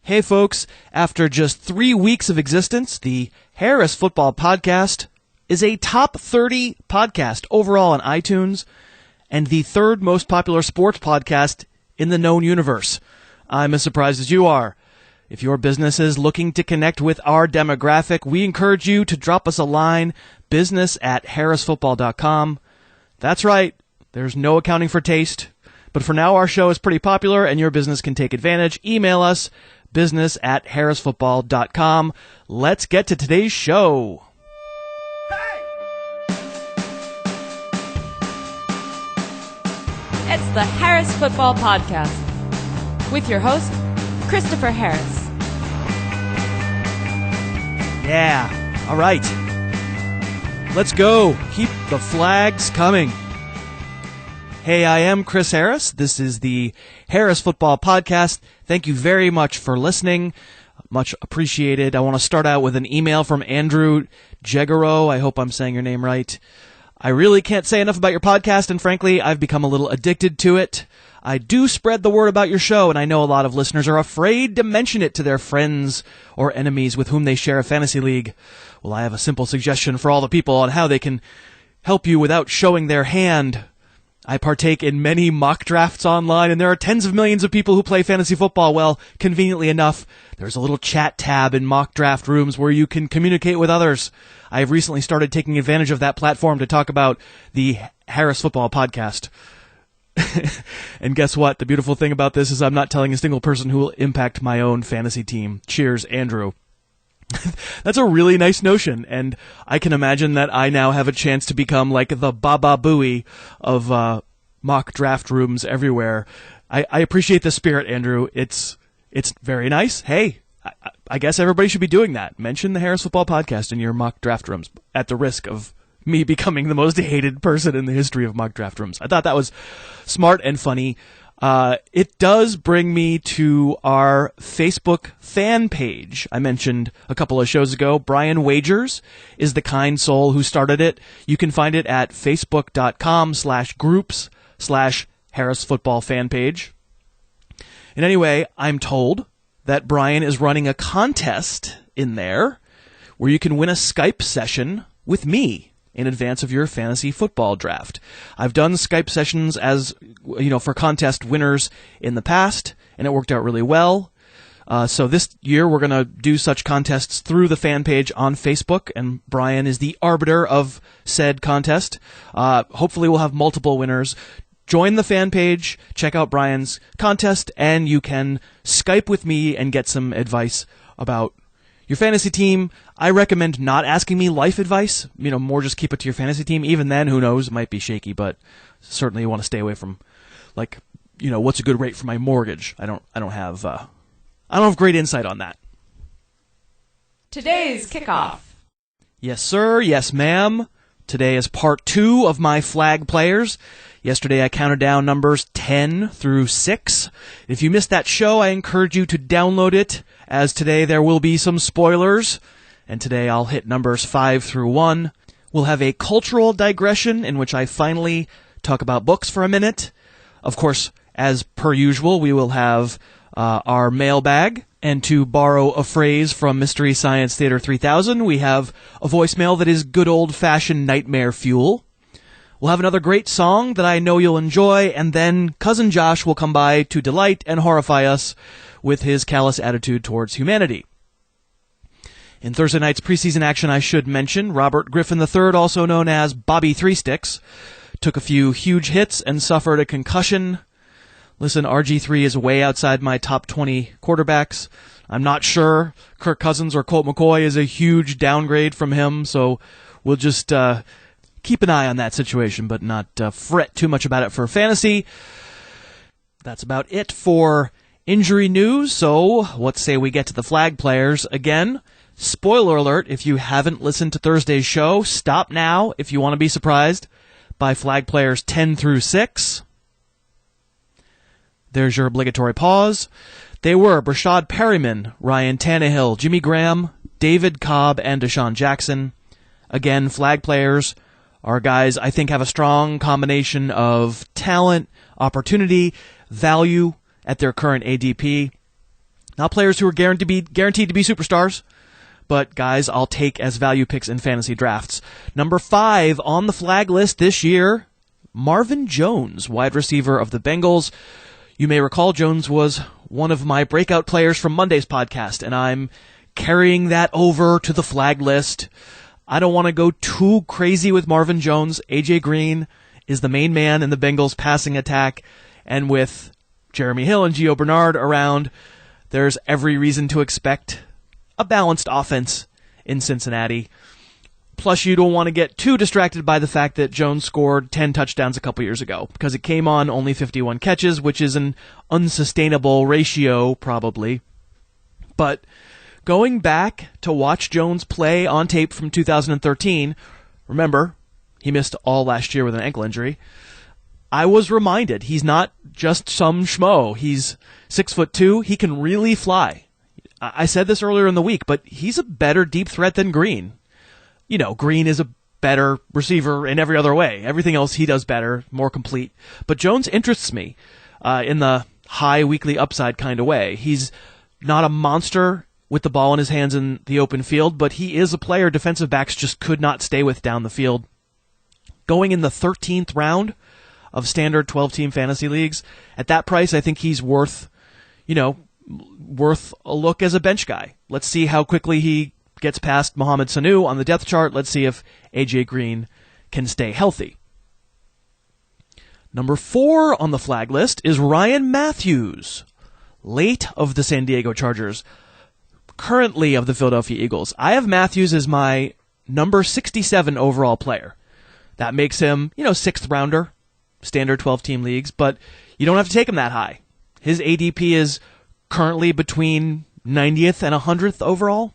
Hey folks, after just 3 weeks of existence, the Harris Football Podcast is a top 30 podcast overall on iTunes and the third most popular sports podcast in the known universe. I'm as surprised as you are. If your business is looking to connect with our demographic, we encourage you to drop us a line, business@harrisfootball.com. That's right, there's no accounting for taste. But for now, our show is pretty popular and your business can take advantage. Email us, business@harrisfootball.com. Let's get to today's show. It's the Harris Football Podcast with your host, Christopher Harris. Yeah, all right. Let's go. Keep the flags coming. Hey, I am Chris Harris. This is the Harris Football Podcast. Thank you very much for listening. Much appreciated. I want to start out with an email from Andrew Jegaro. I hope I'm saying your name right. I really can't say enough about your podcast, and frankly, I've become a little addicted to it. I do spread the word about your show, and I know a lot of listeners are afraid to mention it to their friends or enemies with whom they share a fantasy league. Well, I have a simple suggestion for all the people on how they can help you without showing their hand. I partake in many mock drafts online, and there are tens of millions of people who play fantasy football. Well, conveniently enough, there's a little chat tab in mock draft rooms where you can communicate with others. I have recently started taking advantage of that platform to talk about the Harris Football Podcast. And guess what? The beautiful thing about this is I'm not telling a single person who will impact my own fantasy team. Cheers, Andrew. That's a really nice notion, and I can imagine that I now have a chance to become like the Baba Booey of mock draft rooms everywhere. I appreciate the spirit, Andrew. It's very nice. Hey, I guess everybody should be doing that. Mention the Harris Football Podcast in your mock draft rooms at the risk of me becoming the most hated person in the history of mock draft rooms. I thought that was smart and funny. It does bring me to our Facebook fan page. I mentioned a couple of shows ago, Brian Wagers is the kind soul who started it. You can find it at facebook.com/groups/Harris Football fan page. And anyway, I'm told that Brian is running a contest in there where you can win a Skype session with me in advance of your fantasy football draft. I've done Skype sessions as, for contest winners in the past, and it worked out really well. So this year we're going to do such contests through the fan page on Facebook, and Brian is the arbiter of said contest. Hopefully we'll have multiple winners. Join the fan page, check out Brian's contest, and you can Skype with me and get some advice about your fantasy team. I recommend not asking me life advice. More just keep it to your fantasy team. Even then, who knows? It might be shaky, but certainly you want to stay away from, what's a good rate for my mortgage? I don't have great insight on that. Today's kickoff. Yes, sir. Yes, ma'am. Today is part 2 of my flag players. Yesterday I counted down numbers 10 through 6. If you missed that show, I encourage you to download it, as today there will be some spoilers, and today I'll hit numbers 5 through 1. We'll have a cultural digression in which I finally talk about books for a minute. Of course, as per usual, we will have our mailbag, and to borrow a phrase from Mystery Science Theater 3000, we have a voicemail that is good old-fashioned nightmare fuel. We'll have another great song that I know you'll enjoy, and then Cousin Josh will come by to delight and horrify us with his callous attitude towards humanity. In Thursday night's preseason action, I should mention, Robert Griffin III, also known as Bobby Three Sticks, took a few huge hits and suffered a concussion. Listen, RG3 is way outside my top 20 quarterbacks. I'm not sure Kirk Cousins or Colt McCoy is a huge downgrade from him, so we'll just keep an eye on that situation, but not fret too much about it for fantasy. That's about it for injury news, so let's say we get to the flag players again. Spoiler alert, if you haven't listened to Thursday's show, stop now if you want to be surprised by flag players 10 through 6. There's your obligatory pause. They were Brashad Perryman, Ryan Tannehill, Jimmy Graham, David Cobb, and Deshaun Jackson. Again, flag players are guys I think have a strong combination of talent, opportunity, value at their current ADP. Not players who are guaranteed to be superstars, but guys I'll take as value picks in fantasy drafts. Number 5 on the flag list this year, Marvin Jones, wide receiver of the Bengals. You may recall Jones was one of my breakout players from Monday's podcast, and I'm carrying that over to the flag list. I don't want to go too crazy with Marvin Jones. A.J. Green is the main man in the Bengals passing attack, and with Jeremy Hill and Gio Bernard around, there's every reason to expect a balanced offense in Cincinnati. Plus, you don't want to get too distracted by the fact that Jones scored 10 touchdowns a couple years ago, because it came on only 51 catches, which is an unsustainable ratio, probably. But going back to watch Jones play on tape from 2013, remember, he missed all last year with an ankle injury, I was reminded he's not just some schmo. He's 6'2". He can really fly. I said this earlier in the week, but he's a better deep threat than Green. You know, Green is a better receiver in every other way. Everything else he does better, more complete. But Jones interests me in the high weekly upside kind of way. He's not a monster with the ball in his hands in the open field, but he is a player defensive backs just could not stay with down the field. Going in the 13th round of standard 12-team fantasy leagues, at that price, I think he's worth a look as a bench guy. Let's see how quickly he gets past Mohamed Sanu on the depth chart. Let's see if A.J. Green can stay healthy. Number 4 on the flag list is Ryan Matthews, late of the San Diego Chargers, currently of the Philadelphia Eagles. I have Matthews as my number 67 overall player. That makes him, 6th rounder, standard 12-team leagues, but you don't have to take him that high. His ADP is currently between 90th and 100th overall.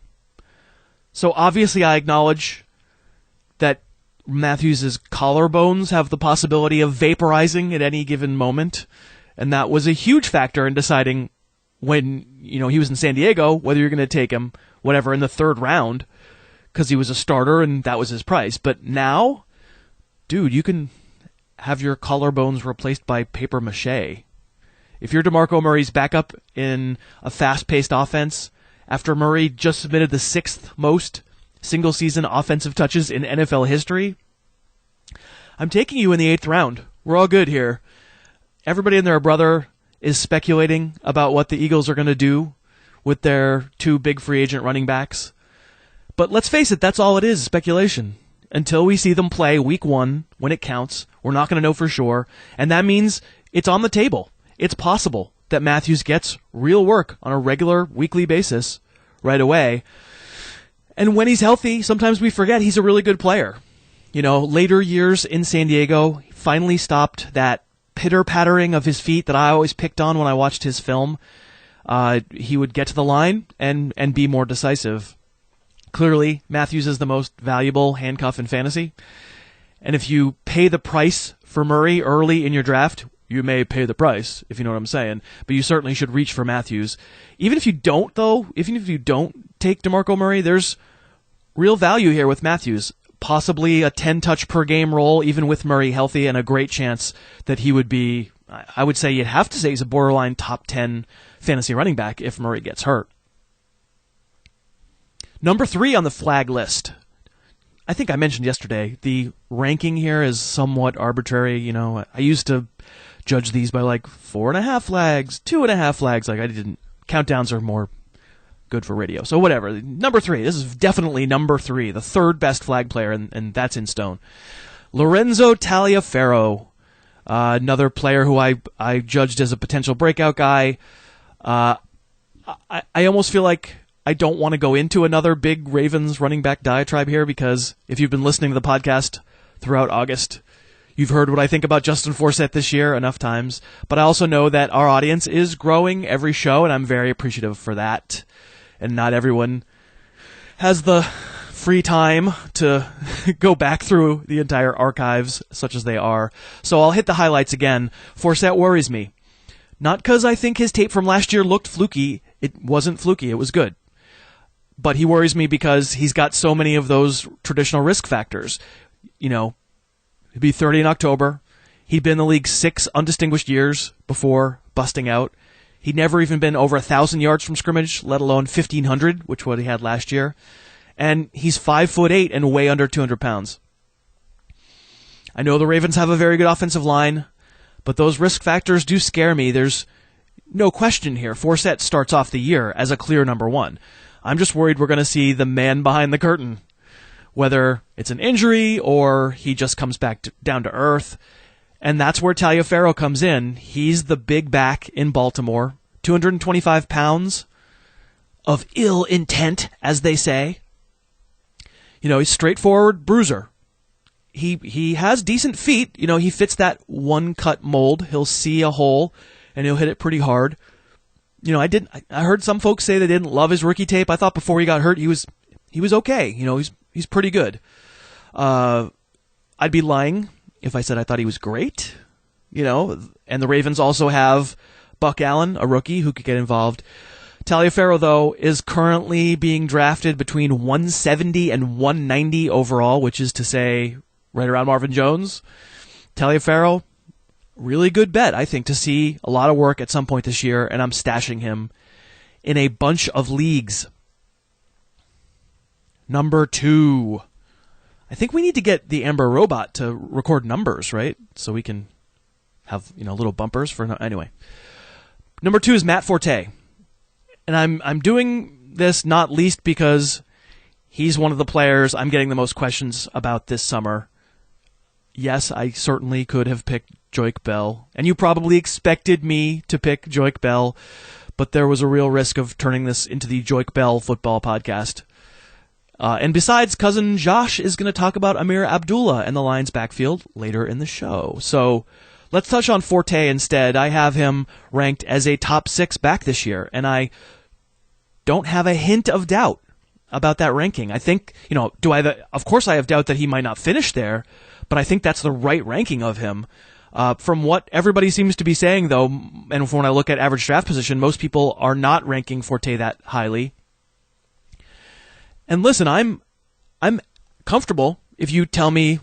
So obviously I acknowledge that Matthews' collarbones have the possibility of vaporizing at any given moment, and that was a huge factor in deciding when he was in San Diego whether you're going to take him, whatever, in the 3rd round, because he was a starter and that was his price. But now, dude, you can have your collarbones replaced by paper mache. If you're DeMarco Murray's backup in a fast-paced offense, after Murray just submitted the 6th most single-season offensive touches in NFL history, I'm taking you in the 8th round. We're all good here. Everybody and their brother is speculating about what the Eagles are going to do with their 2 big free agent running backs. But let's face it, that's all it is, speculation. Until we see them play week 1, when it counts, we're not going to know for sure. And that means it's on the table. It's possible that Matthews gets real work on a regular weekly basis right away. And when he's healthy, sometimes we forget he's a really good player. Later years in San Diego, he finally stopped that pitter-pattering of his feet that I always picked on when I watched his film. He would get to the line and be more decisive. Clearly, Matthews is the most valuable handcuff in fantasy. And if you pay the price for Murray early in your draft, you may pay the price, if you know what I'm saying. But you certainly should reach for Matthews. Even if you don't take DeMarco Murray, there's real value here with Matthews. Possibly a 10-touch per game role, even with Murray healthy, and a great chance that he would be, I would say you'd have to say he's a borderline top 10 fantasy running back if Murray gets hurt. Number 3 on the flag list. I think I mentioned yesterday, the ranking here is somewhat arbitrary. I used to judge these by 4.5 flags, 2.5 flags. Countdowns are more good for radio. So whatever. Number 3. This is definitely number 3, the 3rd best flag player, and that's in stone. Lorenzo Taliaferro, another player who I judged as a potential breakout guy. I almost feel like I don't want to go into another big Ravens running back diatribe here, because if you've been listening to the podcast throughout August, you've heard what I think about Justin Forsett this year enough times. But I also know that our audience is growing every show, and I'm very appreciative for that. And not everyone has the free time to go back through the entire archives, such as they are. So I'll hit the highlights again. Forsett worries me. Not because I think his tape from last year looked fluky. It wasn't fluky. It was good. But he worries me because he's got so many of those traditional risk factors. He'd be 30 in October. He'd been in the league 6 undistinguished years before busting out. He'd never even been over 1,000 yards from scrimmage, let alone 1,500, which what he had last year. And he's 5'8" and way under 200 pounds. I know the Ravens have a very good offensive line, but those risk factors do scare me. There's no question here. Forsett starts off the year as a clear number one. I'm just worried we're going to see the man behind the curtain, whether it's an injury or he just comes back down to earth. And that's where Taliaferro comes in. He's the big back in Baltimore, 225 pounds of ill intent, as they say. You know, he's straightforward bruiser. He has decent feet. You know, he fits that one-cut mold. He'll see a hole, and he'll hit it pretty hard. You know, I heard some folks say they didn't love his rookie tape. I thought before he got hurt, he was okay. You know, he's pretty good. I'd be lying if I said I thought he was great. You know, and the Ravens also have Buck Allen, a rookie, who could get involved. Taliaferro, though, is currently being drafted between 170 and 190 overall, which is to say right around Marvin Jones. Taliaferro, really good bet, I think, to see a lot of work at some point this year, and I'm stashing him in a bunch of leagues. Number 2. I think we need to get the Amber Robot to record numbers, right? So we can have, you know, little bumpers for... Anyway. Number 2 is Matt Forte. And I'm doing this not least because he's one of the players I'm getting the most questions about this summer. Yes, I certainly could have picked Joique Bell, and you probably expected me to pick Joique Bell, but there was a real risk of turning this into the Joique Bell football podcast. And besides, cousin Josh is going to talk about Amir Abdullah and the Lions backfield later in the show. So let's touch on Forte instead. I have him ranked as a top 6 back this year, and I don't have a hint of doubt about that ranking. I think, you know, of course I have doubt that he might not finish there, but I think that's the right ranking of him. From what everybody seems to be saying, though, and when I look at average draft position, most people are not ranking Forte that highly. And listen, I'm comfortable if you tell me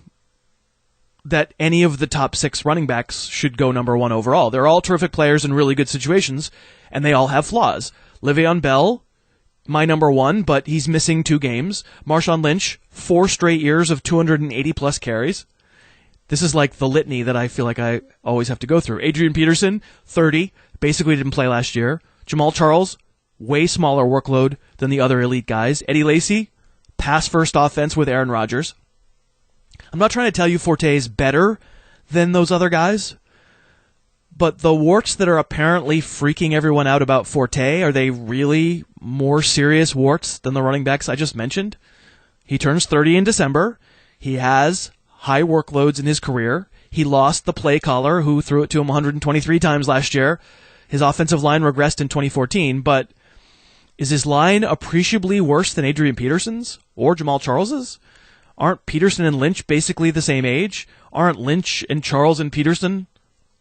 that any of the top 6 running backs should go number 1 overall. They're all terrific players in really good situations, and they all have flaws. Le'Veon Bell, my number 1, but he's missing 2 games. Marshawn Lynch, 4 straight years of 280-plus carries. This is like the litany that I feel like I always have to go through. Adrian Peterson, 30, basically didn't play last year. Jamal Charles, way smaller workload than the other elite guys. Eddie Lacy, pass-first offense with Aaron Rodgers. I'm not trying to tell you Forte is better than those other guys, but the warts that are apparently freaking everyone out about Forte, are they really more serious warts than the running backs I just mentioned? He turns 30 in December. He has high workloads in his career. He lost the play caller who threw it to him 123 times last year. His offensive line regressed in 2014, but is his line appreciably worse than Adrian Peterson's or Jamal Charles's? Aren't Peterson and Lynch basically the same age? Aren't Lynch and Charles and Peterson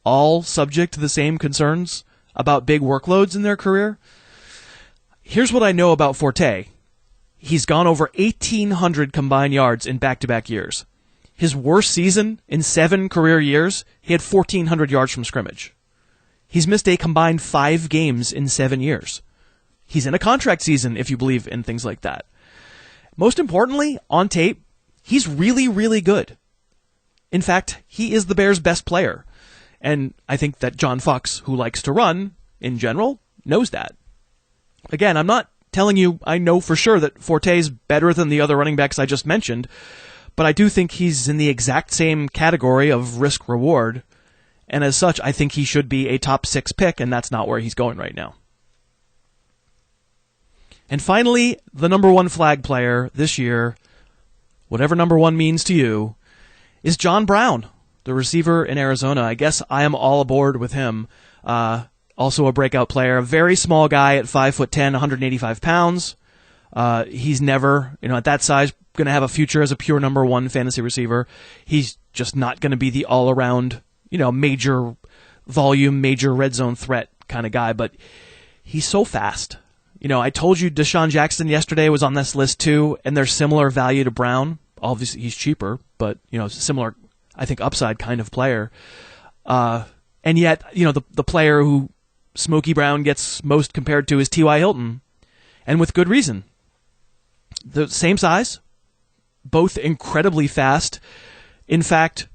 all subject to the same concerns about big workloads in their career? Here's what I know about Forte. He's gone over 1,800 combined yards in back-to-back years. His worst season in 7 career years, he had 1,400 yards from scrimmage. He's missed a combined 5 games in 7 years. He's in a contract season, if you believe in things like that. Most importantly, on tape, he's really, really good. In fact, he is the Bears' best player. And I think that John Fox, who likes to run, in general, knows that. Again, I'm not telling you I know for sure that Forte is better than the other running backs I just mentioned, but I do think he's in the exact same category of risk-reward, and as such, I think he should be a top 6 pick, and that's not where he's going right now. And finally, the number 1 flag player this year, whatever number 1 means to you, is John Brown, the receiver in Arizona. I guess I am all aboard with him. Also a breakout player, a very small guy at 5'10", 185 pounds. He's never, at that size, going to have a future as a pure number 1 fantasy receiver. He's just not going to be the all-around, major volume, major red zone threat kind of guy, but he's so fast. I told you Deshaun Jackson yesterday was on this list too, and they're similar value to Brown. Obviously, he's cheaper, but, similar, I think, upside kind of player. And yet, the player who Smokey Brown gets most compared to is T.Y. Hilton, and with good reason. The same size, both incredibly fast. In fact,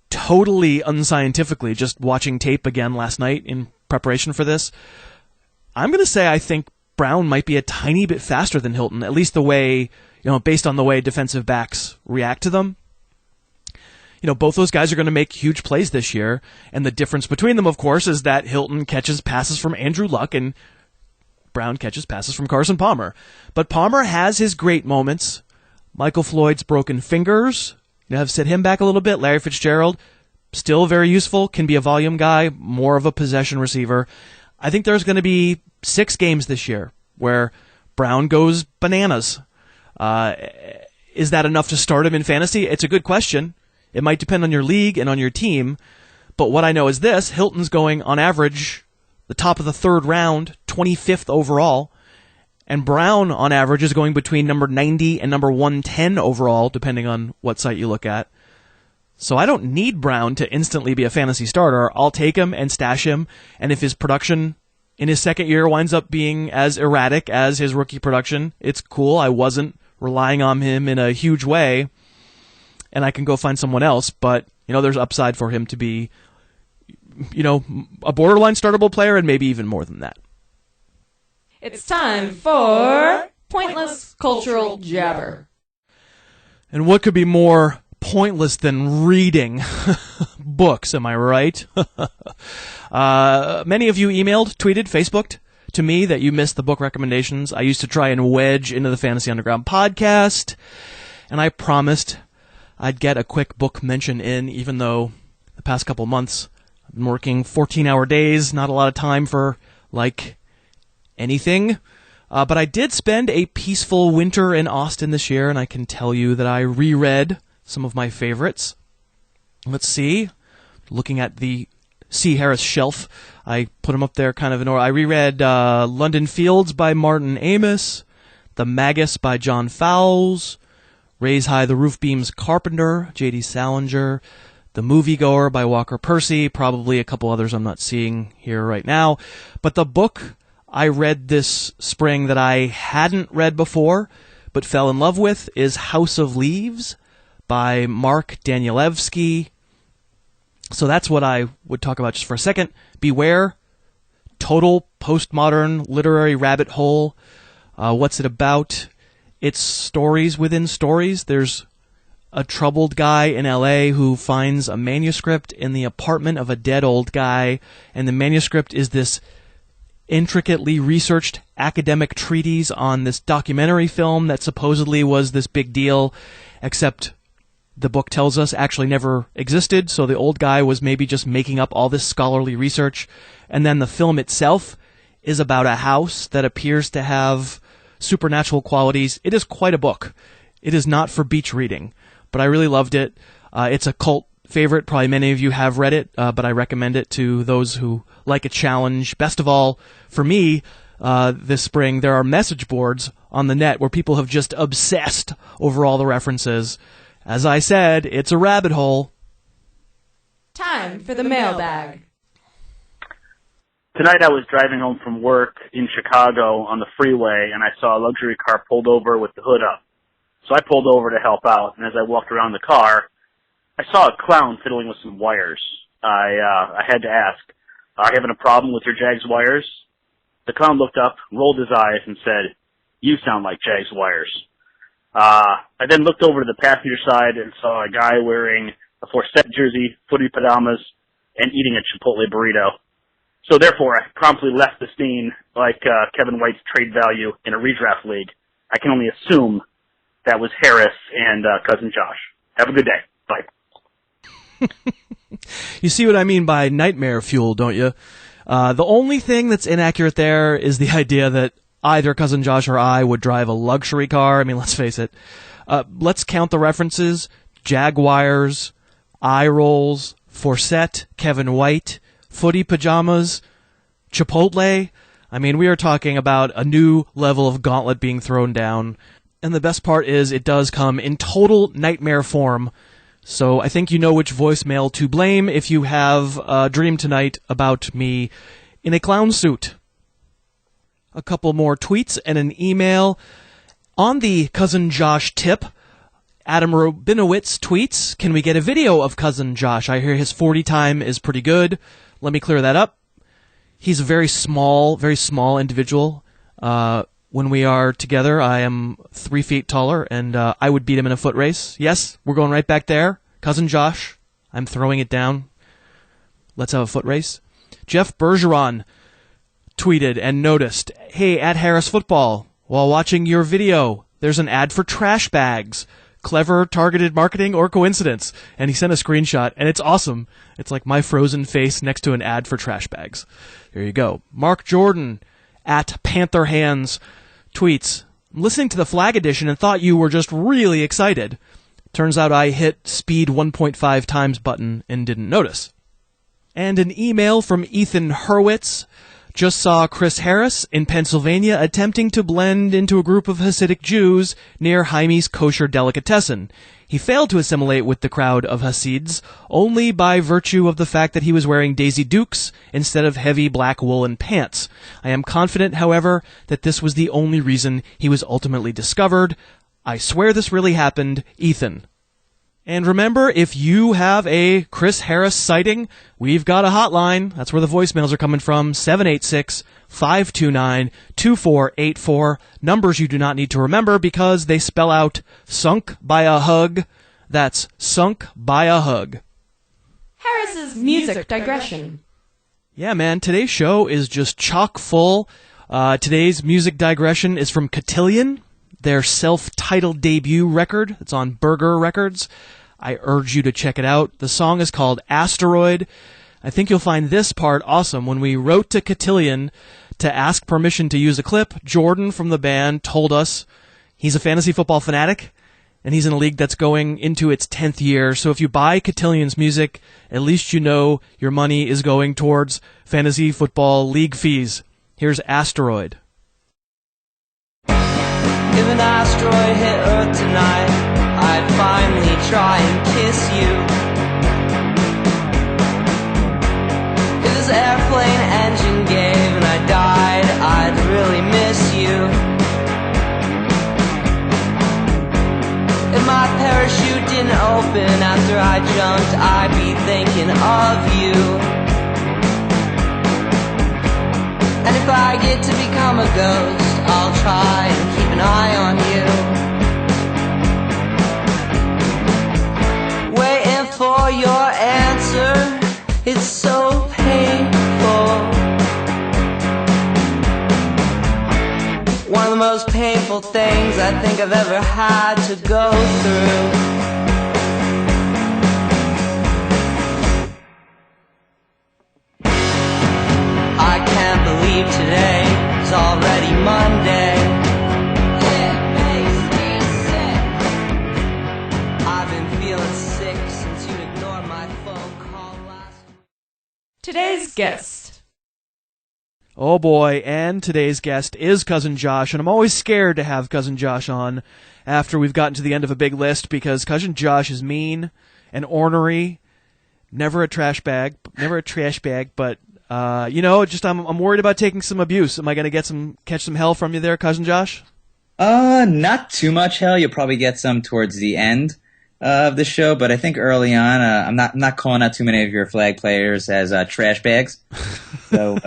totally unscientifically, just watching tape again last night in preparation for this, I'm going to say I think Brown might be a tiny bit faster than Hilton, at least the way, based on the way defensive backs react to them. Both those guys are going to make huge plays this year, and the difference between them, of course, is that Hilton catches passes from Andrew Luck and Brown catches passes from Carson Palmer. But Palmer has his great moments. Michael Floyd's broken fingers have set him back a little bit. Larry Fitzgerald, still very useful, can be a volume guy, more of a possession receiver. I think there's going to be 6 games this year where Brown goes bananas. Is that enough to start him in fantasy? It's a good question. It might depend on your league and on your team, but what I know is this: Hilton's going, on average, the top of the 3rd round, 25th overall, and Brown, on average, is going between number 90 and number 110 overall, depending on what site you look at. So I don't need Brown to instantly be a fantasy starter. I'll take him and stash him, and if his production in his second year winds up being as erratic as his rookie production, it's cool. I wasn't relying on him in a huge way, and I can go find someone else, but, there's upside for him to be, a borderline startable player and maybe even more than that. It's time for Pointless Cultural Jabber. And what could be more pointless than reading books, am I right? Many of you emailed, tweeted, Facebooked to me that you missed the book recommendations I used to try and wedge into the Fantasy Underground podcast, and I promised I'd get a quick book mention in, even though the past couple months I've been working 14-hour days, not a lot of time for, anything. But I did spend a peaceful winter in Austin this year, and I can tell you that I reread some of my favorites. Let's see. Looking at the C. Harris shelf, I put them up there kind of in order. I reread London Fields by Martin Amis, The Magus by John Fowles, Raise High the Roof Beams Carpenter, J.D. Salinger, The Moviegoer by Walker Percy, probably a couple others I'm not seeing here right now. But the book I read this spring that I hadn't read before but fell in love with is House of Leaves by Mark Danielewski. So that's what I would talk about just for a second. Beware, total postmodern literary rabbit hole. What's it about? It's stories within stories. There's a troubled guy in L.A. who finds a manuscript in the apartment of a dead old guy, and the manuscript is this intricately researched academic treatise on this documentary film that supposedly was this big deal, except the book tells us actually never existed, so the old guy was maybe just making up all this scholarly research. And then the film itself is about a house that appears to have supernatural qualities. It is quite a book. It is not for beach reading, but I really loved it. It's a cult favorite. Probably many of you have read it, but I recommend it to those who like a challenge. Best of all, for me, this spring, there are message boards on the net where people have just obsessed over all the references. As I said, it's a rabbit hole. Time for the mailbag. Tonight I was driving home from work in Chicago on the freeway, and I saw a luxury car pulled over with the hood up. So I pulled over to help out, and as I walked around the car, I saw a clown fiddling with some wires. I had to ask, are you having a problem with your Jags wires? The clown looked up, rolled his eyes, and said, you sound like Jags wires. I then looked over to the passenger side and saw a guy wearing a Forsett jersey, footy pajamas, and eating a Chipotle burrito. So therefore, I promptly left the scene like Kevin White's trade value in a redraft league. I can only assume that was Harris and Cousin Josh. Have a good day. Bye. You see what I mean by nightmare fuel, don't you? The only thing that's inaccurate there is the idea that either Cousin Josh or I would drive a luxury car. I mean, let's face it. Let's count the references. Jaguars, eye rolls, Forsett, Kevin White, footy pajamas, Chipotle. I mean, we are talking about a new level of gauntlet being thrown down. And the best part is it does come in total nightmare form. So I think you know which voicemail to blame if you have a dream tonight about me in a clown suit. A couple more tweets and an email. On the Cousin Josh tip, Adam Rabinowitz tweets, can we get a video of Cousin Josh? I hear his 40 time is pretty good. Let me clear that up. He's a very small individual. When we are together, I am 3 feet taller, and I would beat him in a foot race. Yes, we're going right back there. Cousin Josh, I'm throwing it down. Let's have a foot race. Jeff Bergeron tweeted and noticed, hey, at Harris Football, while watching your video, there's an ad for trash bags. Clever, targeted marketing, or coincidence? And he sent a screenshot, and it's awesome. It's like my frozen face next to an ad for trash bags. There you go. Mark Jordan, at Panther Hands, tweets, I'm listening to the Flag Edition and thought you were just really excited. Turns out I hit speed 1.5 times button and didn't notice. And an email from Ethan Hurwitz. Just saw Chris Harris in Pennsylvania attempting to blend into a group of Hasidic Jews near Jaime's Kosher Delicatessen. He failed to assimilate with the crowd of Hasids only by virtue of the fact that he was wearing Daisy Dukes instead of heavy black woolen pants. I am confident, however, that this was the only reason he was ultimately discovered. I swear this really happened, Ethan. And remember, if you have a Chris Harris sighting, we've got a hotline. That's where the voicemails are coming from, 786-529-2484. Numbers you do not need to remember because they spell out sunk by a hug. That's sunk by a hug. Harris's Music Digression. Yeah, man, today's show is just chock full. Today's music digression is from Cotillon, their self-titled debut record. It's on Burger Records. I urge you to check it out. The song is called Asteroid. I think you'll find this part awesome. When we wrote to Cotillon to ask permission to use a clip, Jordan from the band told us he's a fantasy football fanatic, and he's in a league that's going into its 10th year. So if you buy Cotillon's music, at least you know your money is going towards fantasy football league fees. Here's Asteroid. If an asteroid hit Earth tonight, I'd finally try and kiss you. If this airplane engine gave and I died, I'd really miss you. If my parachute didn't open after I jumped, I'd be thinking of you. And if I get to become a ghost, I'll try and keep an eye on you. Waiting for your answer, it's so painful. One of the most painful things I think I've ever had to go through. I can't believe today is already Monday. It makes me sick. I've been feeling sick since you ignored my phone call last week. Today's guest. Oh boy, and today's guest is Cousin Josh, and I'm always scared to have Cousin Josh on after we've gotten to the end of a big list because Cousin Josh is mean and ornery, never a trash bag, but I'm worried about taking some abuse. Am I going to catch some hell from you there, Cousin Josh? Not too much hell. You'll probably get some towards the end of the show, but I think early on, I'm not calling out too many of your flag players as trash bags. So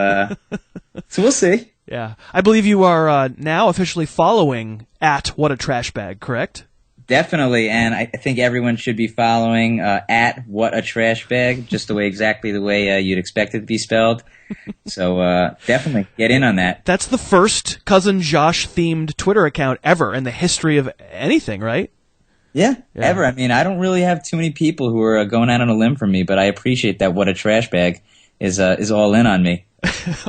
we'll see. Yeah, I believe you are now officially following at What a Trash Bag, correct? Definitely, and I think everyone should be following at What a Trash Bag, just exactly the way you'd expect it to be spelled. So definitely get in on that. That's the first Cousin Josh-themed Twitter account ever in the history of anything, right? Yeah, ever. I mean, I don't really have too many people who are going out on a limb for me, but I appreciate that What a Trash Bag is all in on me.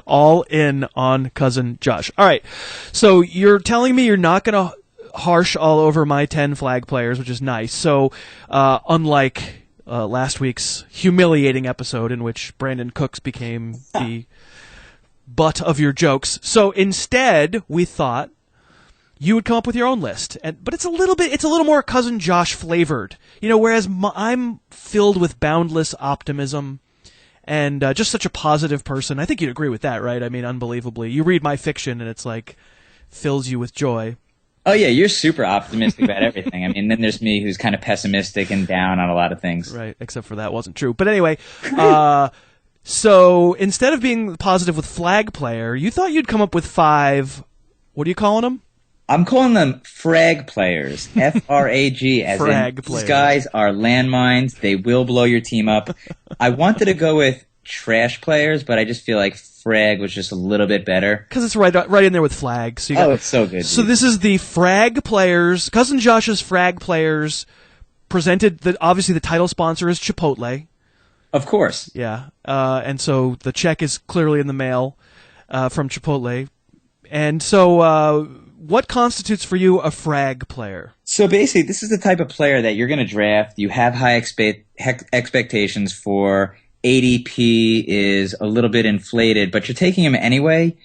All in on Cousin Josh. All right, so you're telling me you're not going to harsh all over my 10 flag players, which is nice. So unlike last week's humiliating episode in which Brandon Cooks became the butt of your jokes. So instead, we thought you would come up with your own list, but it's a little more Cousin Josh flavored. You know, whereas I'm filled with boundless optimism and just such a positive person. I think you'd agree with that, right? I mean, unbelievably. You read my fiction, and it's like fills you with joy. Oh, yeah, you're super optimistic about everything. I mean, then there's me who's kind of pessimistic and down on a lot of things. Right, except for that wasn't true. But anyway, so instead of being positive with flag player, you thought you'd come up with 5, what are you calling them? I'm calling them frag players, F-R-A-G, as Frag in players. These guys are landmines. They will blow your team up. I wanted to go with trash players, but I just feel like frag was just a little bit better. Because it's right in there with flag. So It's so good. So dude. this is the frag players, Cousin Josh's frag players, presented, obviously the title sponsor is Chipotle. Of course. Yeah, and so the check is clearly in the mail from Chipotle. And so what constitutes for you a frag player? So basically, this is the type of player that you're going to draft. You have high expectations for. ADP is a little bit inflated, but you're taking him anyway,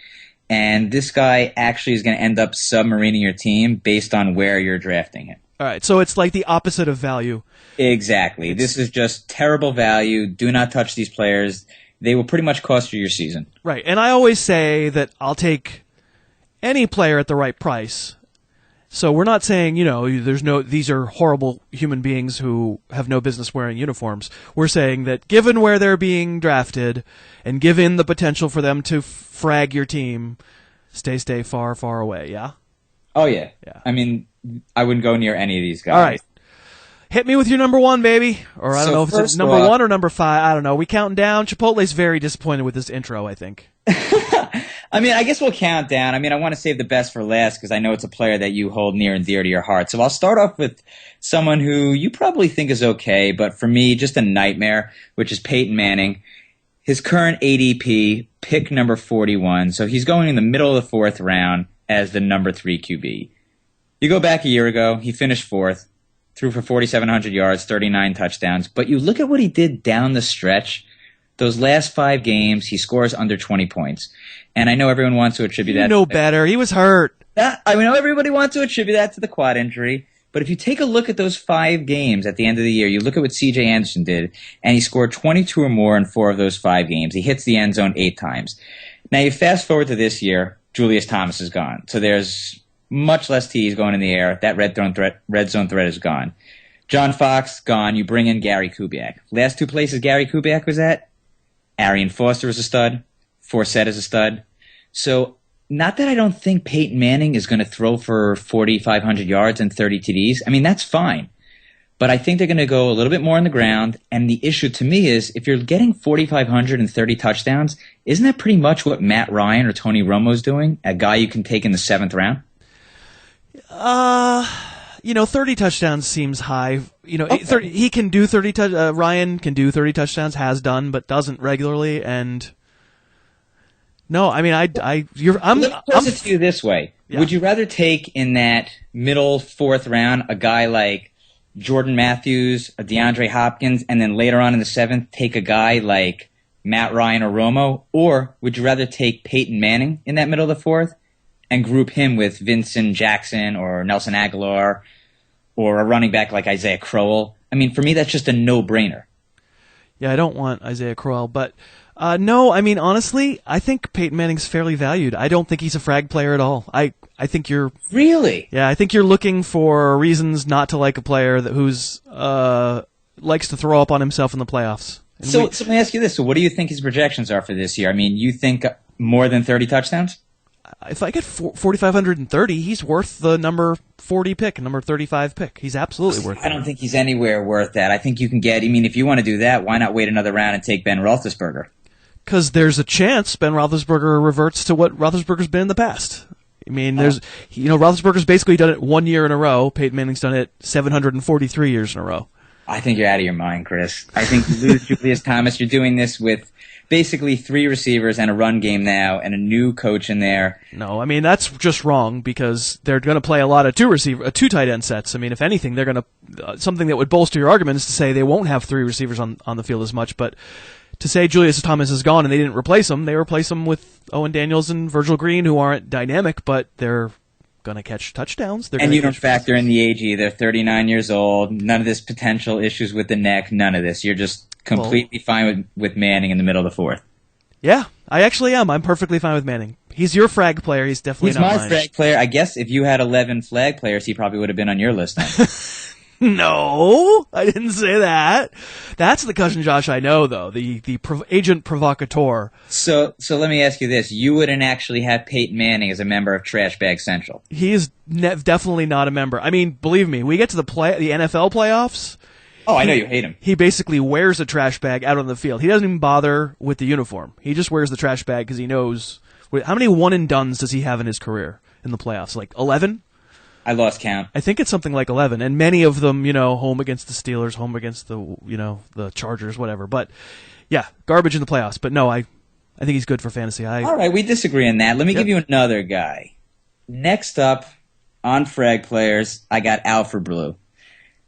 and this guy actually is going to end up submarining your team based on where you're drafting him. All right, so it's like the opposite of value. Exactly. This is just terrible value. Do not touch these players. They will pretty much cost you your season. Right, and I always say that I'll take any player at the right price. So we're not saying, these are horrible human beings who have no business wearing uniforms. We're saying that given where they're being drafted and given the potential for them to frag your team, stay far, far away, yeah? Oh, yeah. Yeah. I mean, I wouldn't go near any of these guys. All right. Hit me with your number 1, baby. Or I don't know if it's number 1 or number 5. I don't know. We counting down? Chipotle's very disappointed with this intro, I think. I mean, I guess we'll count down. I mean, I want to save the best for last because I know it's a player that you hold near and dear to your heart. So I'll start off with someone who you probably think is okay, but for me, just a nightmare, which is Peyton Manning. His current ADP, pick number 41. So he's going in the middle of the 4th round as the number 3 QB. You go back a year ago, he finished 4th, threw for 4,700 yards, 39 touchdowns. But you look at what he did down the stretch. Those last 5 games, he scores under 20 points. And I know everyone wants to attribute that. You know better. He was hurt. I know everybody wants to attribute that to the quad injury. But if you take a look at those 5 games at the end of the year, you look at what C.J. Anderson did, and he scored 22 or more in 4 of those 5 games. He hits the end zone 8 times. Now you fast forward to this year, Julius Thomas is gone. So there's much less T's going in the air. That red zone threat is gone. John Fox, gone. You bring in Gary Kubiak. Last 2 places Gary Kubiak was at, Arian Foster is a stud. Forsett is a stud. So, not that I don't think Peyton Manning is going to throw for 4,500 yards and 30 TDs. I mean, that's fine. But I think they're going to go a little bit more on the ground. And the issue to me is, if you're getting 4,500 and 30 touchdowns, isn't that pretty much what Matt Ryan or Tony Romo's doing? A guy you can take in the 7th round? 30 touchdowns seems high. Okay. He can do 30. Ryan can do 30 touchdowns, has done, but doesn't regularly. And no, I mean, I'm pose it to you this way: Yeah. Would you rather take in that middle 4th round a guy like Jordan Matthews, a DeAndre Hopkins, and then later on in the 7th take a guy like Matt Ryan or Romo, or would you rather take Peyton Manning in that middle of the 4th? And group him with Vincent Jackson or Nelson Aguilar or a running back like Isaiah Crowell. I mean, for me, that's just a no-brainer. Yeah, I don't want Isaiah Crowell, but no, I mean, honestly, I think Peyton Manning's fairly valued. I don't think he's a frag player at all. I think you're... Really? Yeah, I think you're looking for reasons not to like a player who's likes to throw up on himself in the playoffs. So let me ask you this. So what do you think his projections are for this year? I mean, you think more than 30 touchdowns? If I get 4,530, he's worth the number 40 pick, number 35 pick. He's absolutely worth it. I don't think he's anywhere worth that. I think you can get, if you want to do that, why not wait another round and take Ben Roethlisberger? Because there's a chance Ben Roethlisberger reverts to what Roethlisberger's been in the past. I mean, Roethlisberger's basically done it 1 year in a row. Peyton Manning's done it 743 years in a row. I think you're out of your mind, Chris. I think you lose Julius Thomas. You're doing this with basically 3 receivers and a run game now and a new coach in there. No, I mean, that's just wrong because they're going to play a lot of 2 tight end sets. I mean, if anything, they're going to something that would bolster your argument is to say they won't have 3 receivers on the field as much. But to say Julius Thomas is gone and they didn't replace him, they replace him with Owen Daniels and Virgil Green, who aren't dynamic, but they're going to catch touchdowns. And you don't factor in the age either. 39 years old, none of this potential issues with the neck, none of this. You're just completely fine with Manning in the middle of the fourth. Yeah, I actually am. I'm perfectly fine with Manning. He's your frag player. He's definitely not mine. He's my flag player. I guess if you had 11 flag players, he probably would have been on your list then. No, I didn't say that. That's the Cousin Josh I know, though, the agent provocateur. So let me ask you this. You wouldn't actually have Peyton Manning as a member of Trash Bag Central. He is definitely not a member. I mean, believe me, we get to the NFL playoffs. Oh, I know you hate him. He basically wears a trash bag out on the field. He doesn't even bother with the uniform. He just wears the trash bag because he knows. How many one-and-dones does he have in his career in the playoffs? Like 11? I lost count. I think it's something like 11, and many of them, home against the Steelers, home against the, the Chargers, whatever. But yeah, garbage in the playoffs. But no, I think he's good for fantasy. All right, we disagree on that. Let me give you another guy. Next up on frag players, I got Alfred Blue.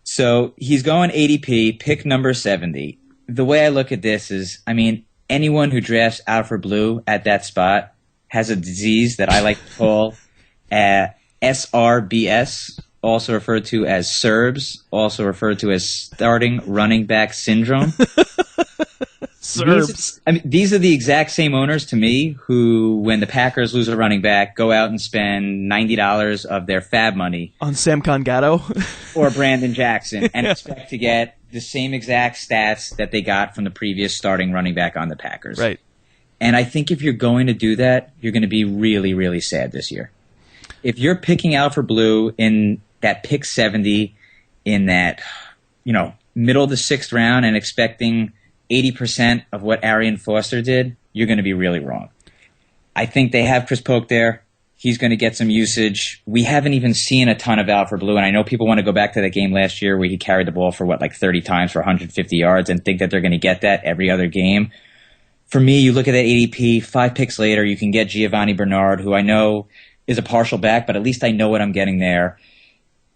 So he's going ADP, pick number 70. The way I look at this is, anyone who drafts Alfred Blue at that spot has a disease that I like to call SRBS, also referred to as SERBS, also referred to as starting running back syndrome. SERBS. These are the exact same owners to me who, when the Packers lose a running back, go out and spend $90 of their fab money on Sam Congatto or Brandon Jackson and expect to get the same exact stats that they got from the previous starting running back on the Packers. Right. And I think if you're going to do that, you're going to be really, really sad this year. If you're picking Alfred Blue in that pick 70 in that, middle of the sixth round and expecting 80% of what Arian Foster did, you're going to be really wrong. I think they have Chris Polk there. He's going to get some usage. We haven't even seen a ton of Alfred Blue, and I know people want to go back to that game last year where he carried the ball for 30 times for 150 yards and think that they're going to get that every other game. For me, you look at that ADP, 5 picks later, you can get Giovanni Bernard, who I know is a partial back, but at least I know what I'm getting there.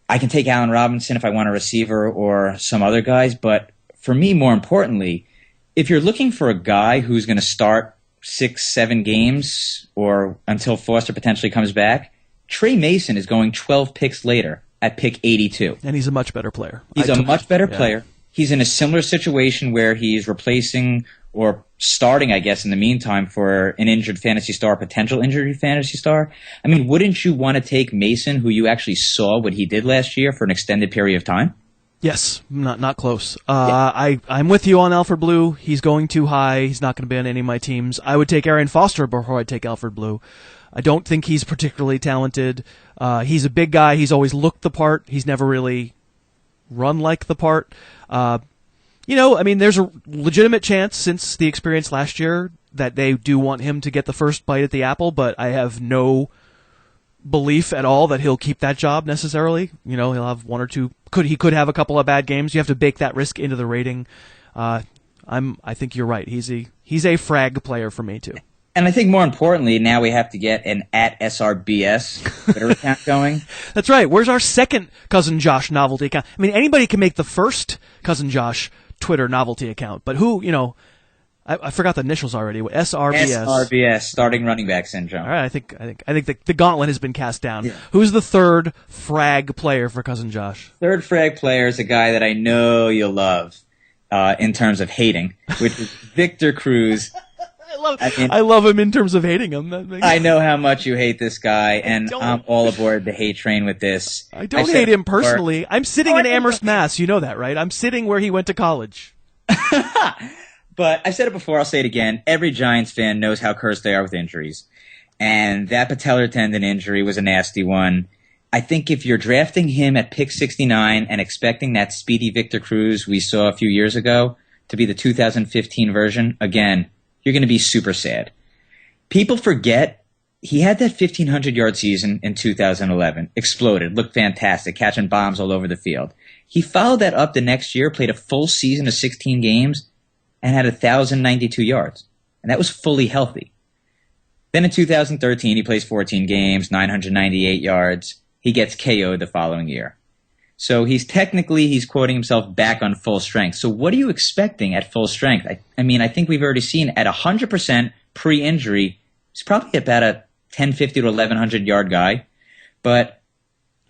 I can take Allen Robinson if I want a receiver or some other guys, but for me, more importantly, if you're looking for a guy who's going to start 6-7 games or until Foster potentially comes back, Trey Mason is going 12 picks later at pick 82. And he's a much better player. He's a much better player. He's in a similar situation where he's replacing or starting, I guess, in the meantime for an injured fantasy star, potential injured fantasy star. Wouldn't you want to take Mason, who you actually saw what he did last year for an extended period of time? Yes, not close. I'm with you on Alfred Blue. He's going too high. He's not going to be on any of my teams. I would take Arian Foster before I'd take Alfred Blue. I don't think he's particularly talented. He's a big guy. He's always looked the part. He's never really run like the part. There's a legitimate chance since the experience last year that they do want him to get the first bite at the apple, but I have no belief at all that he'll keep that job necessarily. He'll have one or two. He could have a couple of bad games. You have to bake that risk into the rating. I think you're right. He's a frag player for me too. And I think more importantly, now we have to get an @SRBS Twitter account going. That's right. Where's our second Cousin Josh novelty account? Anybody can make the first Cousin Josh Twitter novelty account, but who, I forgot the initials already. SRBS. SRBS, starting running back syndrome. All right, I think the gauntlet has been cast down. Yeah. Who's the third frag player for Cousin Josh? Third frag player is a guy that I know you'll love in terms of hating, which is Victor Cruz. I love him in terms of hating him. I know how much you hate this guy, and I'm all aboard the hate train with this. I don't hate him personally. I'm sitting in Amherst, Mass. You know that, right? I'm sitting where he went to college. But I've said it before, I'll say it again. Every Giants fan knows how cursed they are with injuries. And that patellar tendon injury was a nasty one. I think if you're drafting him at pick 69 and expecting that speedy Victor Cruz we saw a few years ago to be the 2015 version, again, you're going to be super sad. People forget he had that 1,500-yard season in 2011, exploded, looked fantastic, catching bombs all over the field. He followed that up the next year, played a full season of 16 games, and had 1,092 yards. And that was fully healthy. Then in 2013, he plays 14 games, 998 yards. He gets KO'd the following year. So he's quoting himself back on full strength. So what are you expecting at full strength? I think we've already seen at 100% pre-injury, he's probably about a 1,050 to 1,100 yard guy. But,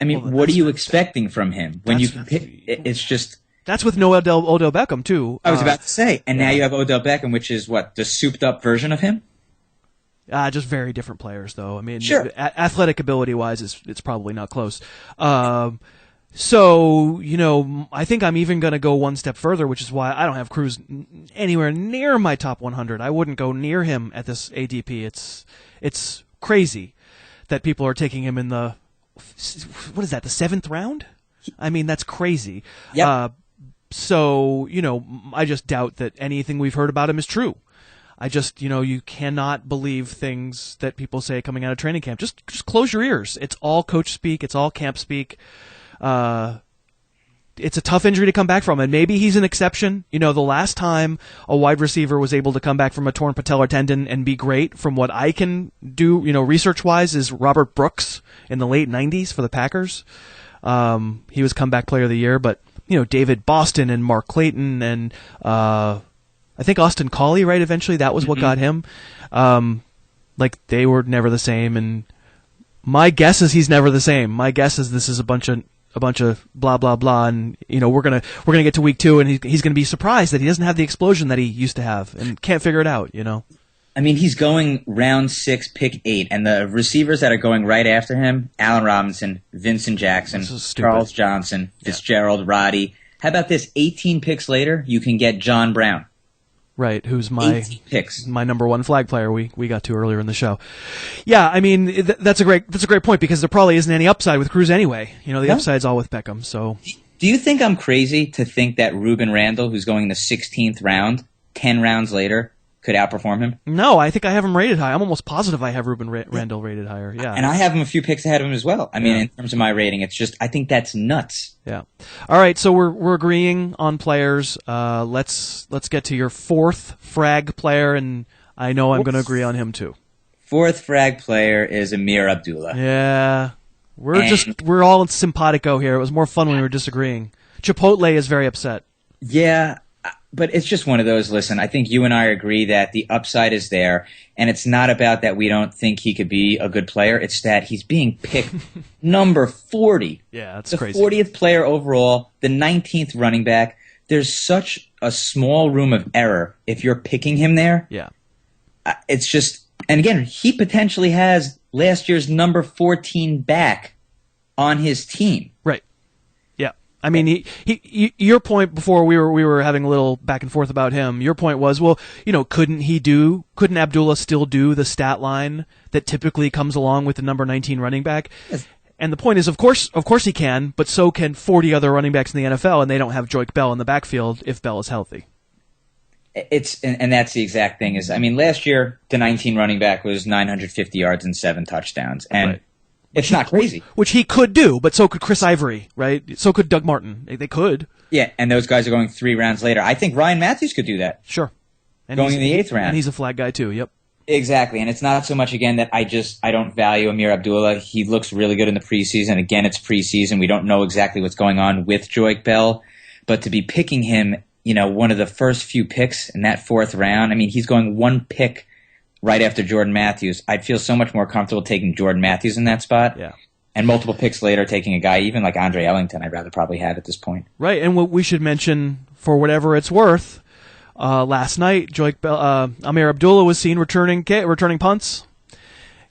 I mean, Well, what are you expecting from him? When you pick, it's just... That's with no Odell Beckham, too. I was about to say. And now you have Odell Beckham, which is what, the souped-up version of him? Just very different players, though. I mean, sure. Athletic ability-wise, it's probably not close. So, I think I'm even going to go one step further, which is why I don't have Cruz anywhere near my top 100. I wouldn't go near him at this ADP. It's crazy that people are taking him in the, what is that, the 7th round? I mean, that's crazy. Yep. So, I just doubt that anything we've heard about him is true. I just, you cannot believe things that people say coming out of training camp. Just close your ears. It's all coach speak. It's all camp speak. It's a tough injury to come back from, and maybe he's an exception. The last time a wide receiver was able to come back from a torn patellar tendon and be great, from what I can do, research-wise, is Robert Brooks in the late 90s for the Packers. He was comeback player of the year, but, David Boston and Mark Clayton and, I think Austin Collie, right, eventually, that was what got him. They were never the same, and my guess is he's never the same. My guess is this is a bunch of blah blah blah, and we're gonna get to week 2, and he's gonna be surprised that he doesn't have the explosion that he used to have, and can't figure it out. I mean, he's going round 6, pick 8, and the receivers that are going right after him: Allen Robinson, Vincent Jackson, Charles Johnson, Fitzgerald, Roddy. How about this? 18 picks later, you can get John Brown. Right, who's my picks. My number 1 flag player we got to earlier in the show. Yeah, I mean that's a great point, because there probably isn't any upside with Cruz anyway. The upside's all with Beckham. So, do you think I'm crazy to think that Ruben Randall, who's going the 16th round, 10 rounds later, could outperform him? No, I think I have him rated high. I'm almost positive I have Ruben Randall rated higher. Yeah, and I have him a few picks ahead of him as well. I mean, in terms of my rating, it's just I think that's nuts. Yeah. All right, so we're agreeing on players. Let's get to your 4th frag player, and I know I'm going to agree on him too. 4th frag player is Amir Abdullah. Yeah, we're all in simpatico here. It was more fun when we were disagreeing. Chipotle is very upset. Yeah. But it's just one of those, listen, I think you and I agree that the upside is there, and it's not about that we don't think he could be a good player. It's that he's being picked number 40. Yeah, that's the crazy. 40th player overall, the 19th running back. There's such a small room of error if you're picking him there. Yeah. It's just, and again, he potentially has last year's number 14 back on his team. Right. I mean, your point before we were having a little back and forth about him. Your point was, well, couldn't Abdullah still do the stat line that typically comes along with the number 19 running back? Yes. And the point is, of course he can, but so can 40 other running backs in the NFL, and they don't have Joique Bell in the backfield if Bell is healthy. And that's the exact thing. Is, I mean, last year the 19 running back was 950 yards and 7 touchdowns, and right. It's not crazy. Which he could do, but so could Chris Ivory, right? So could Doug Martin. They could. Yeah, and those guys are going 3 rounds later. I think Ryan Matthews could do that. Sure. And going in the 8th round. And he's a flag guy too, yep. Exactly, and it's not so much, again, that I don't value Amir Abdullah. He looks really good in the preseason. Again, it's preseason. We don't know exactly what's going on with Joique Bell, but to be picking him, one of the first few picks in that 4th round, I mean, he's going 1 pick right after Jordan Matthews. I'd feel so much more comfortable taking Jordan Matthews in that spot. Yeah. And multiple picks later, taking a guy even like Andre Ellington, I'd rather probably have at this point. Right, and what we should mention, for whatever it's worth, last night, Amir Abdullah was seen returning punts.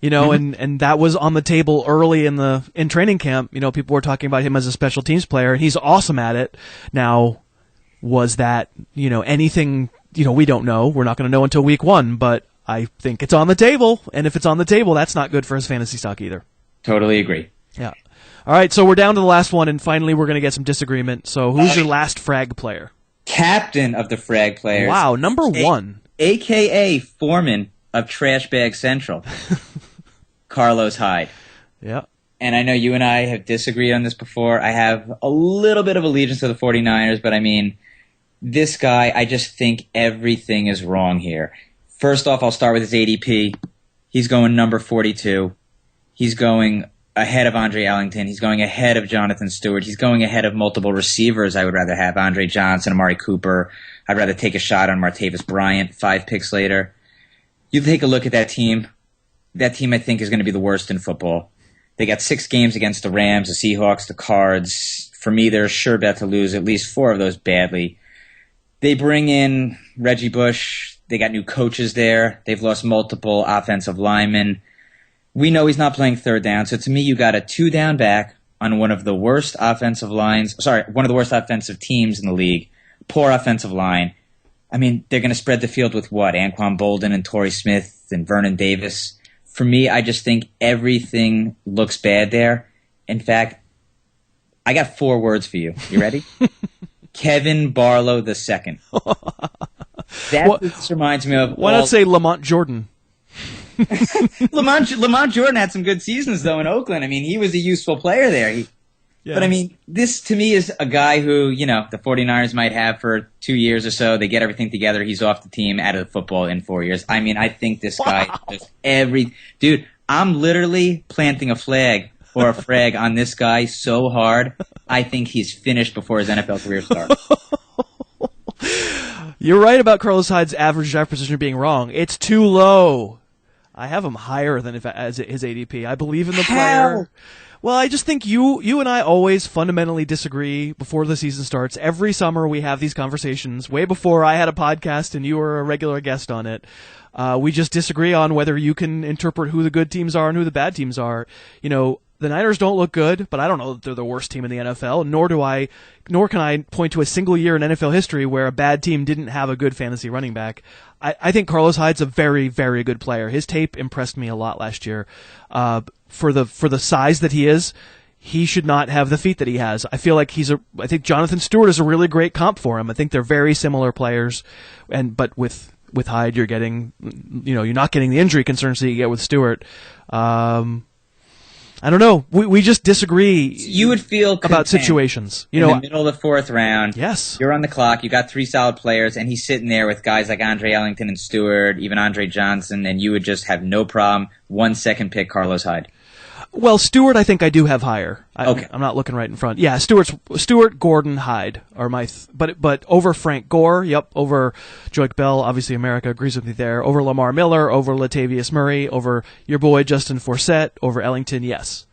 And that was on the table early in training camp. People were talking about him as a special teams player, and he's awesome at it. Now, was that anything? We don't know. We're not going to know until week 1, but I think it's on the table, and if it's on the table, that's not good for his fantasy stock either. Totally agree. Yeah. All right, so we're down to the last one, and finally we're going to get some disagreement. So who's your last frag player? Captain of the frag players. Wow, number 1. A.K.A. Foreman of Trash Bag Central. Carlos Hyde. Yeah. And I know you and I have disagreed on this before. I have a little bit of allegiance to the 49ers, but I mean, this guy, I just think everything is wrong here. First off, I'll start with his ADP. He's going number 42. He's going ahead of Andre Ellington. He's going ahead of Jonathan Stewart. He's going ahead of multiple receivers. I would rather have Andre Johnson, Amari Cooper. I'd rather take a shot on Martavis Bryant 5 picks later. You take a look at that team. That team, I think, is going to be the worst in football. They got 6 games against the Rams, the Seahawks, the Cards. For me, they're a sure bet to lose at least 4 of those badly. They bring in Reggie Bush. They got new coaches there. They've lost multiple offensive linemen. We know he's not playing third down. So to me, you got a 2-down back on one of the worst offensive teams in the league. Poor offensive line. I mean, they're going to spread the field with what? Anquan Bolden and Torrey Smith and Vernon Davis. For me, I just think everything looks bad there. In fact, I got 4 words for you. You ready? Kevin Barlow II. This reminds me of. Why not say Lamont Jordan? Lamont Jordan had some good seasons, though, in Oakland. I mean, he was a useful player there. But, I mean, this to me is a guy who, the 49ers might have for 2 years or so. They get everything together. He's off the team, out of the football in 4 years. I mean, I think this guy does Dude, I'm literally planting a flag or a frag on this guy so hard, I think he's finished before his NFL career starts. You're right about Carlos Hyde's average draft position being wrong. It's too low. I have him higher than as his ADP. I believe in the player. Well, I just think you and I always fundamentally disagree before the season starts. Every summer we have these conversations. Way before I had a podcast and you were a regular guest on it. We just disagree on whether you can interpret who the good teams are and who the bad teams are. The Niners don't look good, but I don't know that they're the worst team in the NFL, nor can I point to a single year in NFL history where a bad team didn't have a good fantasy running back. I think Carlos Hyde's a very, very good player. His tape impressed me a lot last year. For the size that he is, he should not have the feet that he has. I feel like I think Jonathan Stewart is a really great comp for him. I think they're very similar players, but with Hyde, you're getting, you're not getting the injury concerns that you get with Stewart. I don't know. We just disagree. You would feel about situations. In the middle of the 4th round. Yes. You're on the clock. You got 3 solid players, and he's sitting there with guys like Andre Ellington and Stewart, even Andre Johnson, and you would just have no problem 2nd pick Carlos Hyde. Well, Stewart, I think I do have higher. Okay. I'm not looking right in front. Yeah, Stewart, Gordon, Hyde are my but over Frank Gore, yep, over Joique Bell, obviously America agrees with me there, over Lamar Miller, over Latavius Murray, over your boy Justin Forsett, over Ellington, yes.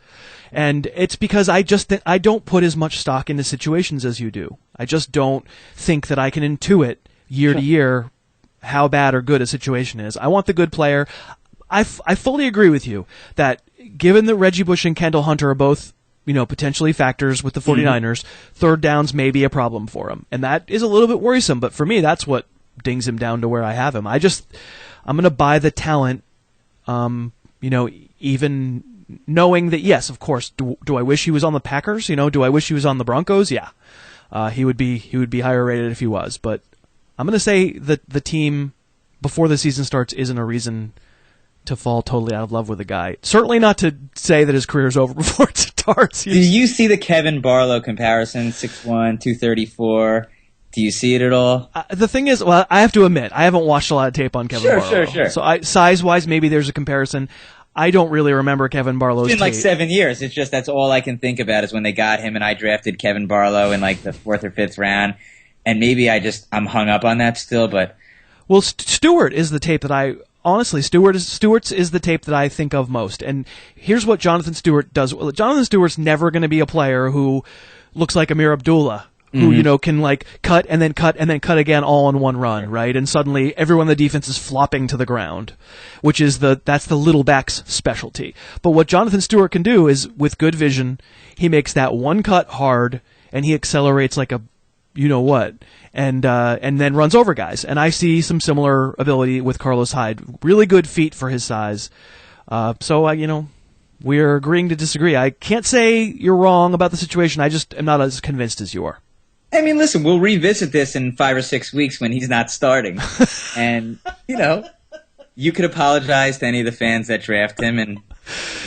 And it's because I don't put as much stock into situations as you do. I just don't think that I can intuit year to year how bad or good a situation is. I want the good player. I fully agree with you that given that Reggie Bush and Kendall Hunter are both, potentially factors with the 49ers, third downs may be a problem for him. And that is a little bit worrisome, but for me, that's what dings him down to where I have him. I'm going to buy the talent, even knowing that, yes, of course, do I wish he was on the Packers? Do I wish he was on the Broncos? Yeah. He would be higher rated if he was. But I'm going to say that the team, before the season starts, isn't a reason to fall totally out of love with a guy. Certainly not to say that his career is over before it starts. Do you see the Kevin Barlow comparison, 6'1", 234? Do you see it at all? The thing is, well, I have to admit, I haven't watched a lot of tape on Kevin Barlow. Sure. So size-wise, maybe there's a comparison. I don't really remember Kevin Barlow's tape. It's been like 7 years. It's just that's all I can think about is when they got him and I drafted Kevin Barlow in like the 4th or 5th round. And maybe I'm hung up on that still, but... Well, Stewart is the tape that honestly, Stewart's is the tape that I think of most. And here's what Jonathan Stewart does. Jonathan Stewart's never going to be a player who looks like Amir Abdullah, who, can like cut and then cut and then cut again all in one run, right? And suddenly everyone in the defense is flopping to the ground, which is that's the little back's specialty. But what Jonathan Stewart can do is, with good vision, he makes that one cut hard and he accelerates like a you-know-what, and then runs over guys. And I see some similar ability with Carlos Hyde. Really good feet for his size. So we're agreeing to disagree. I can't say you're wrong about the situation. I just am not as convinced as you are. I mean, listen, we'll revisit this in 5 or 6 weeks when he's not starting. And, you could apologize to any of the fans that draft him, and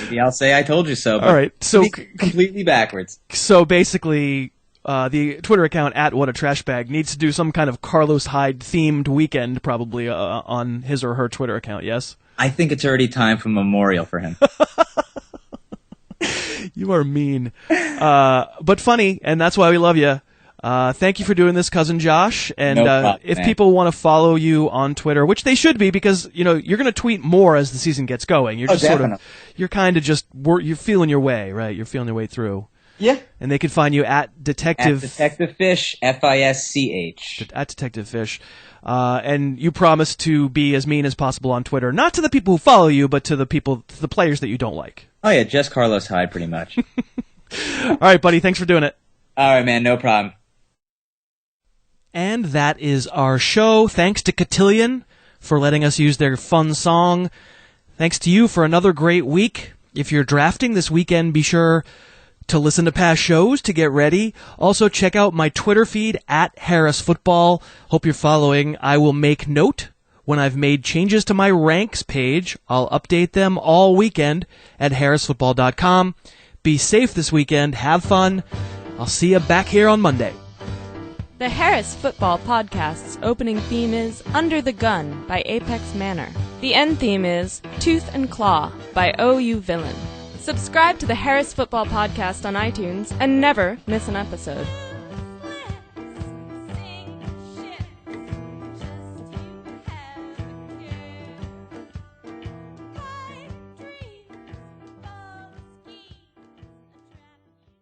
maybe I'll say I told you so. But all right, so completely backwards. So basically... the Twitter account @whatatrashbag needs to do some kind of Carlos Hyde themed weekend probably on his or her Twitter account, yes? I think it's already time for a memorial for him. You are mean. But funny, and that's why we love you. Thank you for doing this, Cousin Josh. And No problem, if man. people want to follow you on Twitter, which they should be, because you're going to tweet more as the season gets going. You're just definitely. you're kind of just you're feeling your way, right? You're feeling your way through. Yeah. And they can find you at Detective Fish, FISCH. At Detective Fish. And you promise to be as mean as possible on Twitter, not to the people who follow you, but to the players that you don't like. Oh yeah, just Carlos Hyde, pretty much. All right, buddy. Thanks for doing it. All right, man. No problem. And that is our show. Thanks to Cotillon for letting us use their fun song. Thanks to you for another great week. If you're drafting this weekend, be sure to listen to past shows to get ready. Also, check out my Twitter feed at Harris Football. Hope you're following. I will make note when I've made changes to my ranks page. I'll update them all weekend at harrisfootball.com. Be safe this weekend. Have fun. I'll see you back here on Monday. The Harris Football Podcast's opening theme is Under the Gun by Apex Manor. The end theme is Tooth and Claw by OU Villain. Subscribe to the Harris Football Podcast on iTunes and never miss an episode.